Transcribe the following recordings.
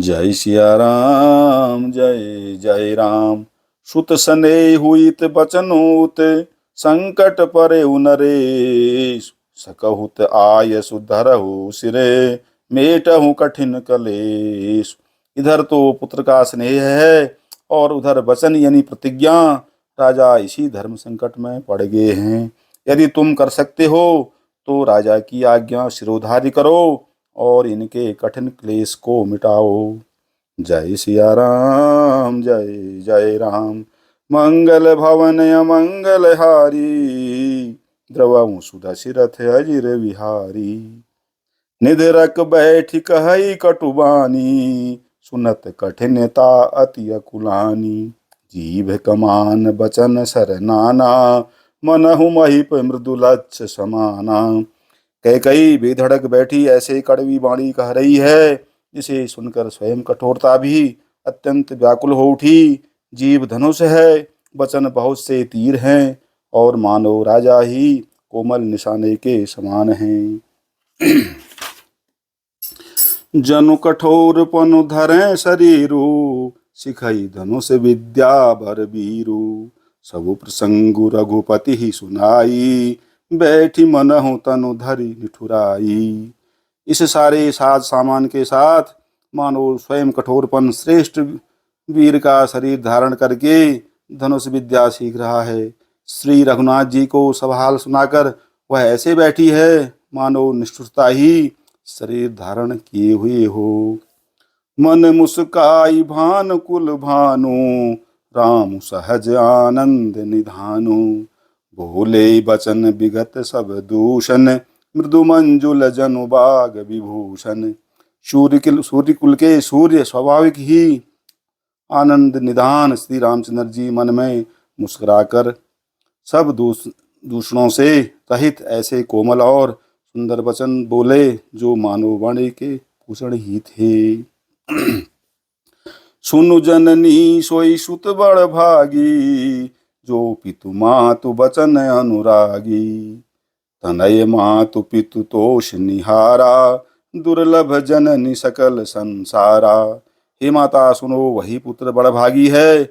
जय सिया राम जय जय राम। सुत सने हुइत बचनोत संकट परे नरेश। सकहुत आय सुधरहु सिरे मेटहु कठिन कलेश। इधर तो पुत्र का स्नेह है और उधर वचन यानी प्रतिज्ञा। राजा इसी धर्म संकट में पड़ गए हैं। यदि तुम कर सकते हो तो राजा की आज्ञा शिरोधार्य करो और इनके कठिन क्लेश को मिटाओ। जय सिया राम जय जय राम। मंगल भवन अमंगल हारी। द्रवहु सुदशरथ अजिर विहारी। निधरक बैठ कहई कटुबानी। सुनत कठिनता अति अकुलानी। जीभ कमान बचन सर नाना। मनहु महिप मृदुलच्छ समाना। कैकई बेधड़क बैठी ऐसे कड़वी वाणी कह रही है जिसे सुनकर स्वयं कठोरता भी अत्यंत व्याकुल हो उठी। जीव धनुष है, वचन बहुत से तीर हैं और मानो राजा ही कोमल निशाने के समान हैं। जनु कठोर पनु धरें शरीरु। सिखई धनुष विद्या बर बीरु। सबु प्रसंगु रघुपति ही सुनाई। बैठी मनहु तनु धरि निठुराई। इस सारे साज सामान के साथ मानो स्वयं कठोरपन श्रेष्ठ वीर का शरीर धारण करके धनुष विद्या सीख रहा है। श्री रघुनाथ जी को सब हाल सुनाकर वह ऐसे बैठी है मानो निष्ठुरता ही शरीर धारण किए हुए हो। मन मुस्काई भानुकुल भानु। राम सहज आनंद निधानु। बोले बचन विगत सब दूषण। मृदु मंजुल जनु बाग विभूषण। सूर्य कुल के सूर्य स्वाभाविक ही आनंद निधान श्री रामचंद्र जी मन में मुस्कुराकर सब दूषणों से रहित ऐसे कोमल और सुंदर वचन बोले जो मानव वाणी के भूषण ही थे। सुनु जननी सोई सुत बड़ भागी। जो पितु मातु बचन अनुरागी। तनय मातु पितु तोष निहारा। दुर्लभ जननी सकल संसारा। हे माता सुनो, वही पुत्र बड़ भागी है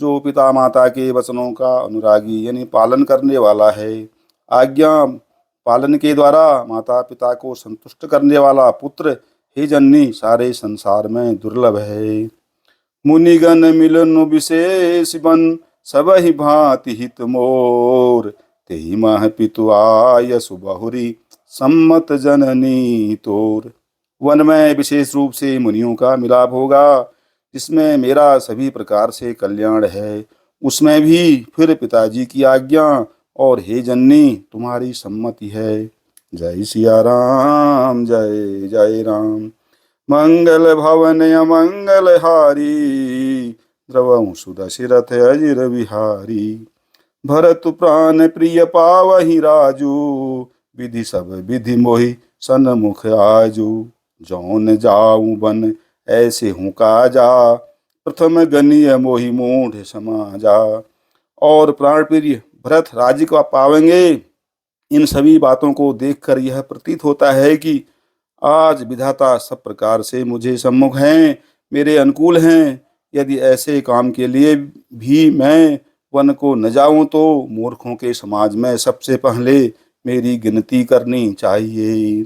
जो पिता माता के वचनों का अनुरागी यानी पालन करने वाला है। आज्ञा पालन के द्वारा माता पिता को संतुष्ट करने वाला पुत्र हे जननी सारे संसार में दुर्लभ है। मुनिगण मिलन विशेष बन। सब ही भांति हित मोर। तेहि मह पितु आय सुबहुरी। सम्मत जननी तोर। वन में विशेष रूप से मुनियों का मिलाप होगा जिसमें मेरा सभी प्रकार से कल्याण है। उसमें भी फिर पिताजी की आज्ञा और हे जननी तुम्हारी सम्मति है। जय सिया राम जय जय राम। मंगल भवन अमंगल हारी। द्रवहु सुदशरथ अजिर विहारी। भरत प्राण प्रिय पावहि राजू। विधि सब विधि मोहि सन्मुख आजू। जौन जाऊं बन ऐसे हूँ काजा। प्रथम गनीय मोहि मूढ़ समाजा। और प्राण प्रिय भरत राज्य को पावेंगे। इन सभी बातों को देखकर यह प्रतीत होता है कि आज विधाता सब प्रकार से मुझे सम्मुख हैं, मेरे अनुकूल हैं। यदि ऐसे काम के लिए भी मैं वन को न जाऊं तो मूर्खों के समाज में सबसे पहले मेरी गिनती करनी चाहिए।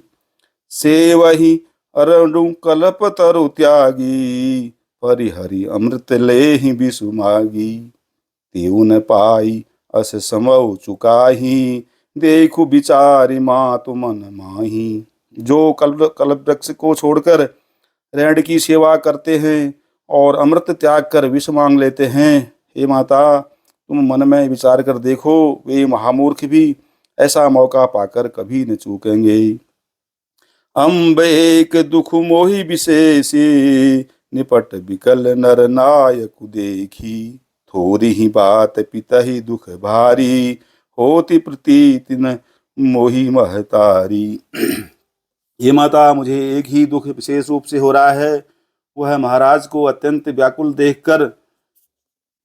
से वही अरणु कल्प तरु त्यागी। परिहरि अमृत ले ही बिसुमागी। त्यों पाई अस समौ चुकाही। देखु विचारि मातु मन माही। जो कल्प वृक्ष को छोड़कर रेंड की सेवा करते हैं और अमृत त्याग कर विष मांग लेते हैं, हे माता तुम मन में विचार कर देखो, वे महामूर्ख भी ऐसा मौका पाकर कभी न चूकेंगे। अम्बेक दुख मोहि विशेषी। निपट बिकल नर नायक देखी। थोड़ी ही बात पितहि दुख भारी। होती प्रतीति न मोहि महतारी। ये माता मुझे एक ही दुख विशेष रूप से हो रहा है, वह महाराज को अत्यंत व्याकुल देखकर।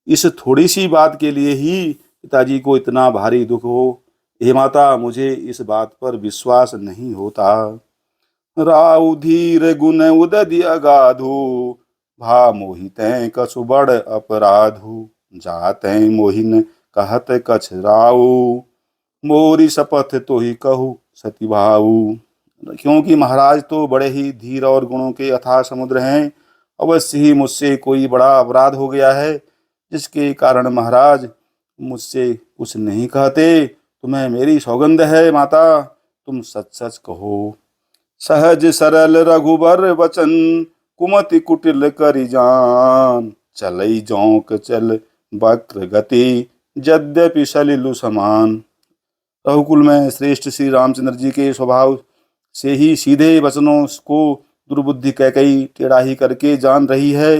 इस थोड़ी सी बात के लिए ही पिताजी को इतना भारी दुख हो। हे माता मुझे इस बात पर विश्वास नहीं होता। राउ धीर गुण उदधि अगाधो। भा मोहितै कछु बड़ अपराधु, जातै मोहिन कहत कछ राऊ, मोरी शपथ तो ही कहू सती भाऊ। क्योंकि महाराज तो बड़े ही धीर और गुणों के अथाह समुद्र हैं, अवश्य ही मुझसे कोई बड़ा अपराध हो गया है, जिसके कारण महाराज मुझसे कुछ नहीं कहते। तुम्हें मेरी सौगंध है माता, तुम सच सच कहो। सहज सरल रघुबर वचन, कुमति कुटिल करि जान, चलई जोंक चल वक्र गति, यद्यपि सलिलु समान। रघुकुल में श्रेष्ठ श्री रामचंद्र जी के स्वभाव से ही सीधे वचनों को दुर्बुद्धि कैकई टेढ़ा ही करके जान रही है।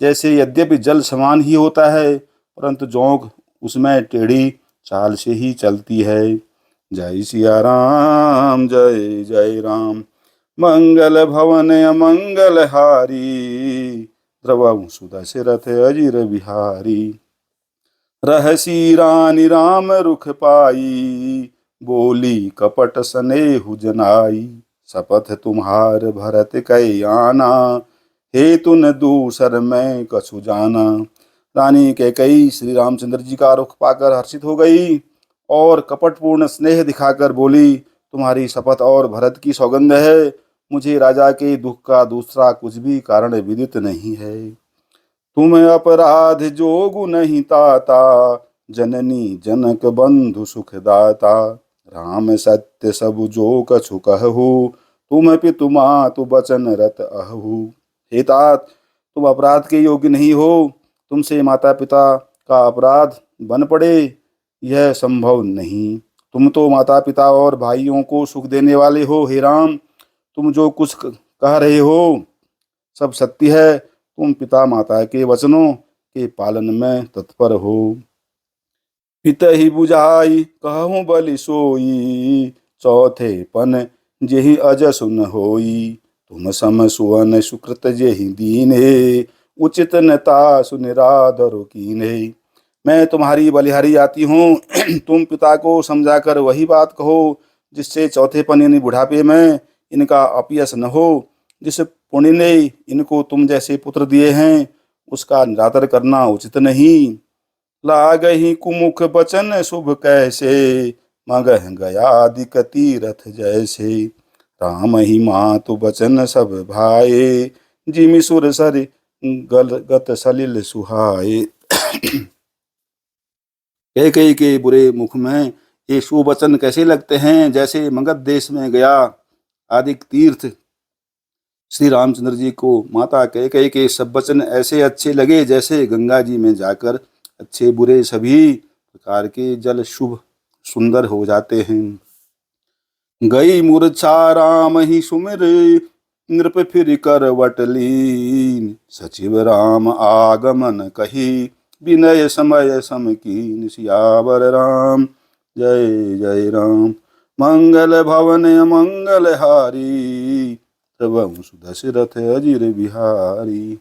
जैसे यद्यपि जल समान ही होता है, परंतु जोंक उसमें टेढ़ी चाल से ही चलती है। जय सिया राम, जय जय राम। मंगल भवन अमंगल हारी, द्रवहु सुदशरथ अजिर बिहारी। रहसी रानी राम रुख पाई, बोली कपट सनेहु जनाई। शपथ तुम्हार भरत कै आना, हेतु न दूसर मैं कछु जाना। रानी कैकई श्री रामचंद्र जी का रुख पाकर हर्षित हो गई और कपटपूर्ण स्नेह दिखाकर बोली, तुम्हारी शपथ और भरत की सौगंध है, मुझे राजा के दुख का दूसरा कुछ भी कारण विदित नहीं है। तुम अपराध जोगु नहीं ताता, जननी जनक बंधु सुखदाता। राम सत्य सब जो कछु कहु, तुम पितु मातु बचन रत अहु। हे तात, तुम अपराध के योग्य नहीं हो, तुमसे माता पिता का अपराध बन पड़े यह संभव नहीं। तुम तो माता पिता और भाइयों को सुख देने वाले हो। हे राम, तुम जो कुछ कह रहे हो सब सत्य है। तुम पिता माता के वचनों के पालन में तत्पर हो। पितहि बुझाई कहूँ बलि सोई, चौथे पन जेहि अज सुन होई। तुम सम सुवन सुकृत जेहि दीन्हे, उचित नता सुनिरादरु कीन्हे। मैं तुम्हारी बलिहारी आती हूँ। तुम पिता को समझाकर वही बात कहो, जिससे चौथेपन यानी बुढ़ापे में इनका अपयश न हो। जिस पुण्य ने इनको तुम जैसे पुत्र दिए हैं, उसका निरादर करना उचित नहीं। लागहि कुमुख बचन शुभ कैसे, मगह गयादिक तीरथ जैसे। राम ही मातु बचन सब भाए, जिमि सुर सर गल गत सलिल सुहाए। कैकेयी के बुरे मुख में ये शुभ वचन कैसे लगते हैं, जैसे मगध देश में गया आदिक तीर्थ। श्री रामचंद्र जी को माता कैकेयी के सब वचन ऐसे अच्छे लगे, जैसे गंगा जी में जाकर अच्छे बुरे सभी प्रकार के जल शुभ सुंदर हो जाते हैं। गई मूर्छा राम ही सुमिर, नृप फिर करवट लीन। सचिव राम आगमन कही, विनय समय सम कीन। सियावर राम, जय जय राम। मंगल भवन अमंगल हारी, तब सुदशरथ अजिर बिहारी।